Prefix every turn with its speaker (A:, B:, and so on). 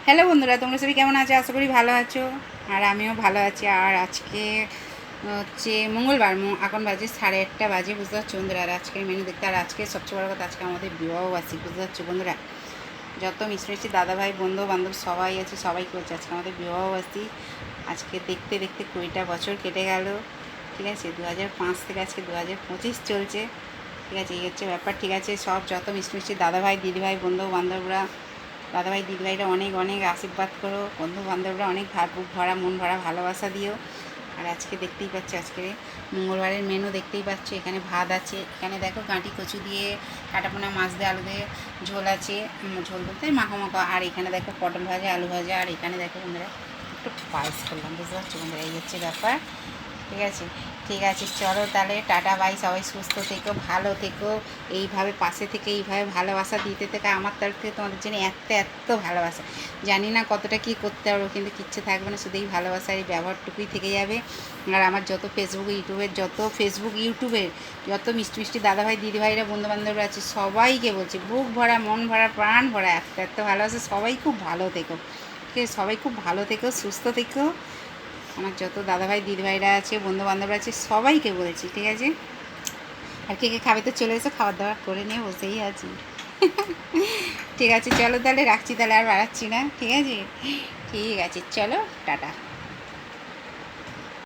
A: Hello বন্ধুরা, তোমরা সবাই কেমন আছো? আশা করি ভালো আছো। আর আমিও ভালো আছি। আর আজকে হচ্ছে মঙ্গলবার, এখন বাজে 1:30 বাজে, বুঝতে পারছো বন্ধুরা। আর আজকের মেনু দেখতে, আর আজকে সবচেয়ে বড় কথা, আজকে আমাদের বিবাহবার্ষিকী, বুঝতে পারছো বন্ধুরা। যত মিষ্টি দাদাভাই বন্ধু বান্ধব সবাই আছে, সবাই করছে আজকে আমাদের বিবাহবার্ষিকী। আজকে দেখতে দেখতে 20টা বছর কেটে গেল, ঠিক আছে। 2005 থেকে আজকে 2025 চলছে, ঠিক আছে। এই হচ্ছে ব্যাপার, ঠিক আছে। সব যত মিষ্টি দাদাভাই দিদিভাই বন্ধু বান্ধবরা, দাদাভাই দিদিভাইরা অনেক অনেক আশীর্বাদ করো, বন্ধু বান্ধবরা অনেক বুক ভরা মন ভরা ভালোবাসা দিও। আর আজকে দেখতেই পাচ্ছ, আজকে মঙ্গলবারের মেনু দেখতেই পাচ্ছ। এখানে ভাত আছে, এখানে দেখো গাঁটি কচু দিয়ে কাটাপোনা মাছ দিয়ে আলু দিয়ে ঝোল আছে, ঝোল বলতে মাখো মাখো। আর এখানে দেখো পটল ভাজা আলু ভাজা। আর এখানে দেখো বন্ধুরা একটু পায়েস করলাম, বুঝতে পারছো বন্ধুরা। এই হচ্ছে ব্যাপার, ঠিক আছে। ঠিক আছে, চলো তাহলে, টাটা বাই। সবাই সুস্থ থেকো, ভালো থেকো, এইভাবে পাশে থেকে এইভাবে ভালোবাসা দিতে থেকে আমার তরফ থেকে তোমাদের জন্য এত এত ভালোবাসা। জানি না কতটা কী করতে পারবো, কিন্তু কিচ্ছু থাকবে না, শুধু এই ভালোবাসার এই ব্যবহারটুকুই থেকে যাবে। আর আমার যত ফেসবুক ইউটিউবের যত মিষ্টি মিষ্টি দাদাভাই দিদিভাইরা বন্ধুবান্ধবরা আছে, সবাইকে বলছি বুক ভরা মন ভরা প্রাণ ভরা এত এত ভালোবাসা। সবাই খুব ভালো থেকো, ঠিক আছে। সবাই খুব ভালো থেকো, সুস্থ থেকো। আমার যত দাদাভাই দিদিভাইরা আছে বন্ধুবান্ধবরা আছে সবাইকে বলেছি, ঠিক আছে। আর কে কে খাবে তো চলে এসো, খাবার দাবার করে নিয়ে বসেই আছি। ঠিক আছে, চলো তাহলে রাখছি, তাহলে আর বাড়াচ্ছি না, ঠিক আছে। ঠিক আছে, চলো, টাটা।